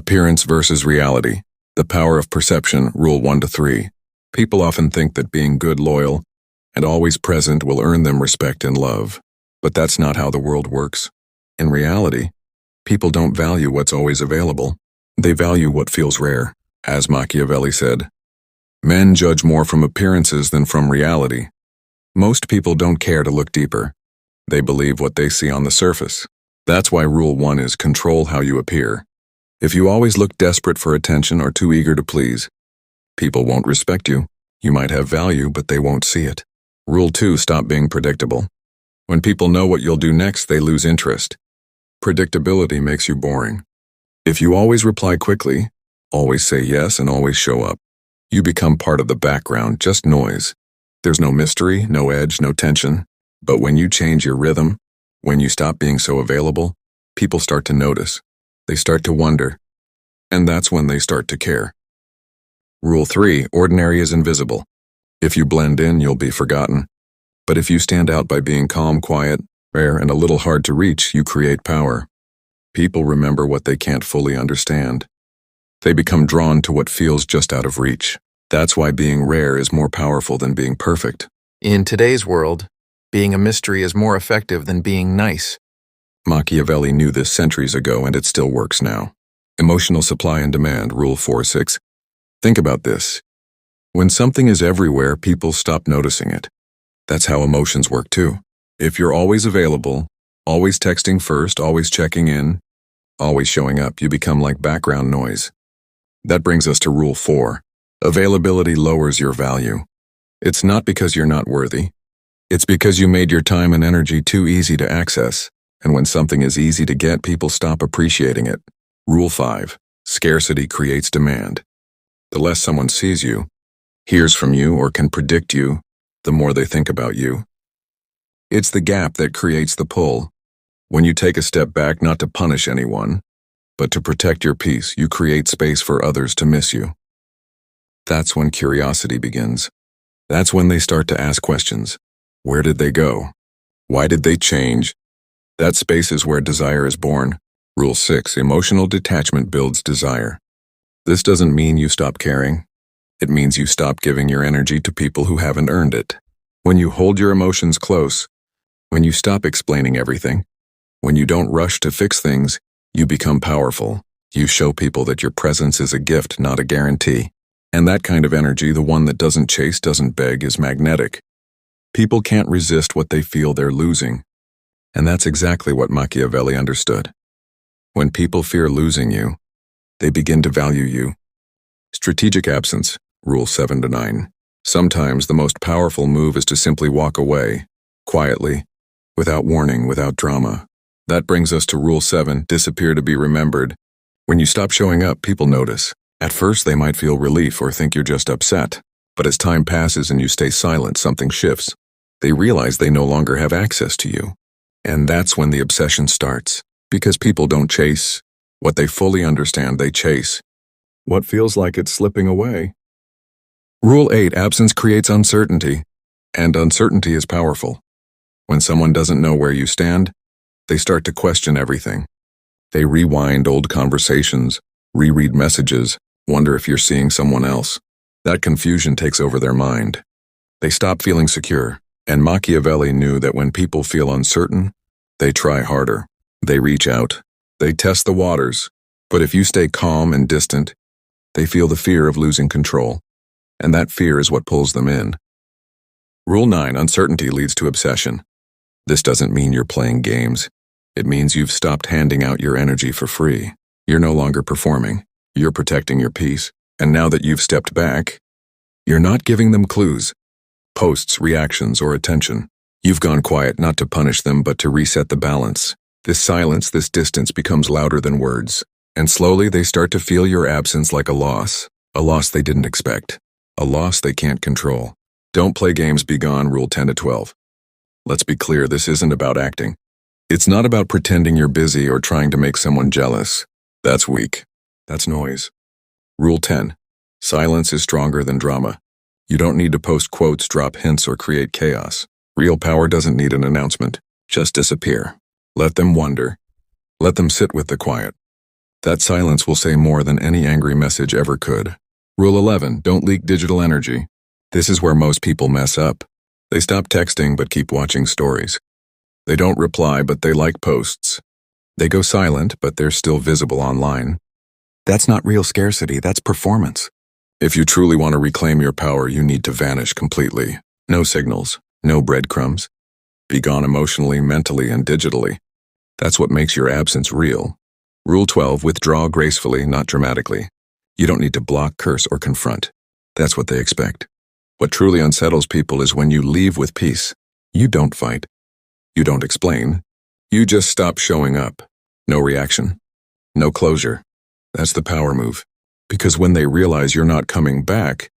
Appearance versus reality. The power of perception, rule 1 to 3. People often think that being good, loyal, and always present will earn them respect and love. But that's not how the world works. In reality, people don't value what's always available. They value what feels rare. As Machiavelli said, men judge more from appearances than from reality. Most people don't care to look deeper. They believe what they see on the surface. That's why rule 1 is control how you appear. If you always look desperate for attention or too eager to please, people won't respect you. You might have value, but they won't see it. Rule 2, stop being predictable. When people know what you'll do next, they lose interest. Predictability makes you boring. If you always reply quickly, always say yes, and always show up, you become part of the background, just noise. There's no mystery, no edge, no tension. But when you change your rhythm, when you stop being so available, people start to notice. They start to wonder. And that's when they start to care. Rule 3, ordinary is invisible. If you blend in, you'll be forgotten. But if you stand out by being calm, quiet, rare, and a little hard to reach, you create power. People remember what they can't fully understand. They become drawn to what feels just out of reach. That's why being rare is more powerful than being perfect. In today's world, being a mystery is more effective than being nice. Machiavelli knew this centuries ago, and it still works now. Emotional supply and demand, rule 4-6. Think about this. When something is everywhere, people stop noticing it. That's how emotions work too. If you're always available, always texting first, always checking in, always showing up, you become like background noise. That brings us to rule 4. Availability lowers your value. It's not because you're not worthy. It's because you made your time and energy too easy to access. And when something is easy to get, people stop appreciating it. Rule 5. Scarcity creates demand. The less someone sees you, hears from you, or can predict you, the more they think about you. It's the gap that creates the pull. When you take a step back, not to punish anyone, but to protect your peace, you create space for others to miss you. That's when curiosity begins. That's when they start to ask questions. Where did they go? Why did they change? That space is where desire is born. Rule 6. Emotional detachment builds desire. This doesn't mean you stop caring. It means you stop giving your energy to people who haven't earned it. When you hold your emotions close, when you stop explaining everything, when you don't rush to fix things, you become powerful. You show people that your presence is a gift, not a guarantee. And that kind of energy, the one that doesn't chase, doesn't beg, is magnetic. People can't resist what they feel they're losing. And that's exactly what Machiavelli understood. When people fear losing you, they begin to value you. Strategic absence, rule 7 to 9. Sometimes the most powerful move is to simply walk away, quietly, without warning, without drama. That brings us to rule 7, disappear to be remembered. When you stop showing up, people notice. At first, they might feel relief or think you're just upset. But as time passes and you stay silent, something shifts. They realize they no longer have access to you. And that's when the obsession starts. Because people don't chase what they fully understand, they chase what feels like it's slipping away. Rule 8, absence creates uncertainty. And uncertainty is powerful. When someone doesn't know where you stand, they start to question everything. They rewind old conversations, reread messages, wonder if you're seeing someone else. That confusion takes over their mind. They stop feeling secure. And Machiavelli knew that when people feel uncertain, they try harder. They reach out. They test the waters. But if you stay calm and distant, they feel the fear of losing control. And that fear is what pulls them in. Rule 9, uncertainty leads to obsession. This doesn't mean you're playing games. It means you've stopped handing out your energy for free. You're no longer performing. You're protecting your peace. And now that you've stepped back, you're not giving them clues, posts, reactions, or attention. You've gone quiet not to punish them, but to reset the balance. This silence, this distance becomes louder than words. And slowly they start to feel your absence like a loss they didn't expect, a loss they can't control. Don't play games, be gone, rule 10 to 12. Let's be clear, this isn't about acting. It's not about pretending you're busy or trying to make someone jealous. That's weak. That's noise. Rule 10. Silence is stronger than drama. You don't need to post quotes, drop hints, or create chaos. Real power doesn't need an announcement. Just disappear. Let them wonder. Let them sit with the quiet. That silence will say more than any angry message ever could. Rule 11, don't leak digital energy. This is where most people mess up. They stop texting but keep watching stories. They don't reply but they like posts. They go silent but they're still visible online. That's not real scarcity, that's performance. If you truly want to reclaim your power, you need to vanish completely. No signals, no breadcrumbs. Be gone emotionally, mentally, and digitally. That's what makes your absence real. Rule 12, withdraw gracefully, not dramatically. You don't need to block, curse, or confront. That's what they expect. What truly unsettles people is when you leave with peace. You don't fight. You don't explain. You just stop showing up. No reaction. No closure. That's the power move. Because when they realize you're not coming back,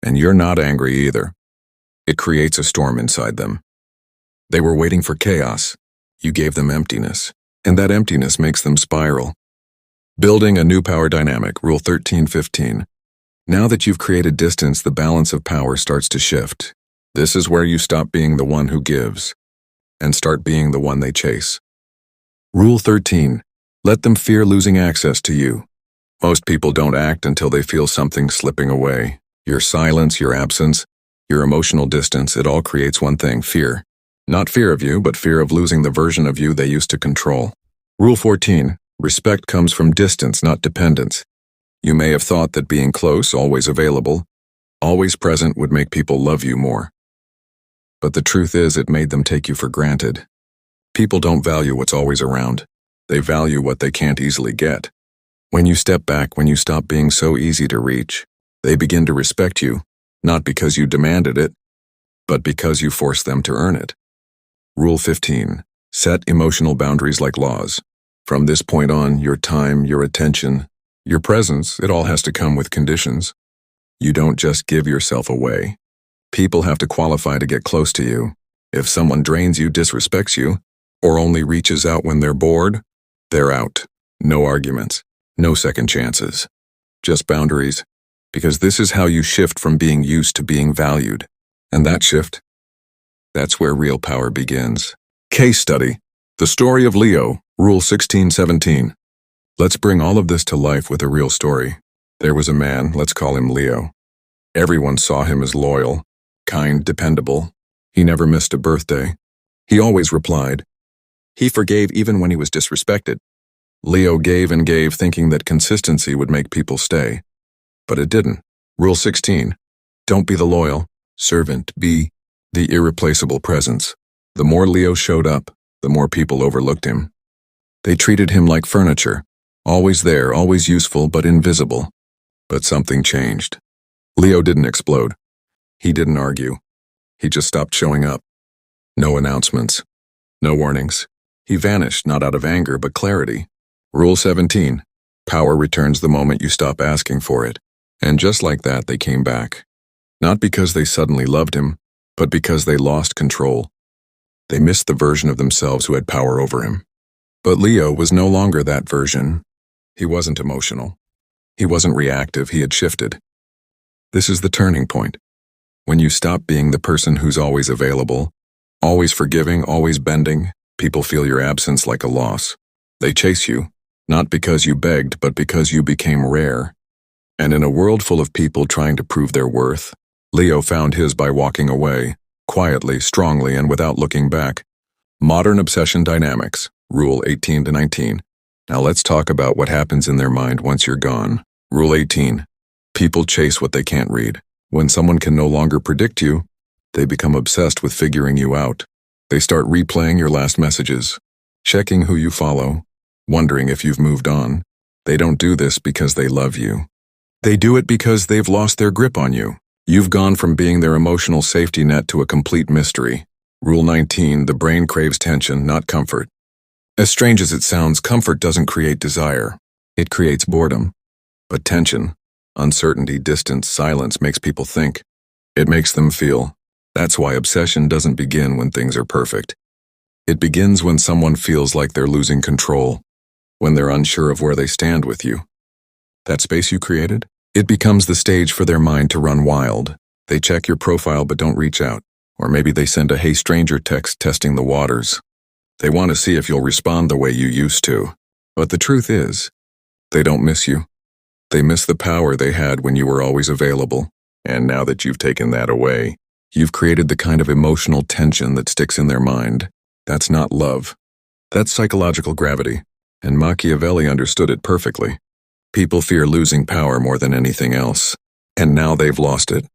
and you're not angry either, it creates a storm inside them. They were waiting for chaos. You gave them emptiness, and that emptiness makes them spiral. Building a new power dynamic, Rule 13-15. Now that you've created distance, the balance of power starts to shift. This is where you stop being the one who gives, and start being the one they chase. Rule 13. Let them fear losing access to you. Most people don't act until they feel something slipping away. Your silence, your absence, your emotional distance, it all creates one thing, fear. Not fear of you, but fear of losing the version of you they used to control. Rule 14. Respect comes from distance, not dependence. You may have thought that being close, always available, always present would make people love you more. But the truth is, it made them take you for granted. People don't value what's always around. They value what they can't easily get. When you step back, when you stop being so easy to reach, they begin to respect you, not because you demanded it, but because you forced them to earn it. Rule 15. Set emotional boundaries like laws. From this point on, your time, your attention, your presence, it all has to come with conditions. You don't just give yourself away. People have to qualify to get close to you. If someone drains you, disrespects you, or only reaches out when they're bored, they're out. No arguments. No second chances. Just boundaries. Because this is how you shift from being used to being valued. And that shift, that's where real power begins. Case study. The story of Leo, Rule 16-17. Let's bring all of this to life with a real story. There was a man, let's call him Leo. Everyone saw him as loyal, kind, dependable. He never missed a birthday. He always replied. He forgave even when he was disrespected. Leo gave and gave, thinking that consistency would make people stay. But it didn't. Rule 16. Don't be the loyal servant, be the irreplaceable presence. The more Leo showed up, the more people overlooked him. They treated him like furniture, always there, always useful, but invisible. But something changed. Leo didn't explode. He didn't argue. He just stopped showing up. No announcements. No warnings. He vanished, not out of anger, but clarity. Rule 17. Power returns the moment you stop asking for it. And just like that, they came back. Not because they suddenly loved him, but because they lost control. They missed the version of themselves who had power over him. But Leo was no longer that version. He wasn't emotional. He wasn't reactive, he had shifted. This is the turning point. When you stop being the person who's always available, always forgiving, always bending, people feel your absence like a loss. They chase you, not because you begged, but because you became rare. And in a world full of people trying to prove their worth, Leo found his by walking away, quietly, strongly, and without looking back. Modern obsession dynamics, Rule 18-19. Now let's talk about what happens in their mind once you're gone. Rule 18. People chase what they can't read. When someone can no longer predict you, they become obsessed with figuring you out. They start replaying your last messages, checking who you follow, wondering if you've moved on. They don't do this because they love you. They do it because they've lost their grip on you. You've gone from being their emotional safety net to a complete mystery. Rule 19. The brain craves tension, not comfort. As strange as it sounds, comfort doesn't create desire. It creates boredom. But tension, uncertainty, distance, silence makes people think. It makes them feel. That's why obsession doesn't begin when things are perfect. It begins when someone feels like they're losing control, when they're unsure of where they stand with you. That space you created? It becomes the stage for their mind to run wild. They check your profile but don't reach out. Or maybe they send a "Hey stranger" text testing the waters. They want to see if you'll respond the way you used to. But the truth is, They don't miss you. They miss the power they had when you were always available. And now that you've taken that away, you've created the kind of emotional tension that sticks in their mind. That's not love. That's psychological gravity. And Machiavelli understood it perfectly. People fear losing power more than anything else. And now they've lost it.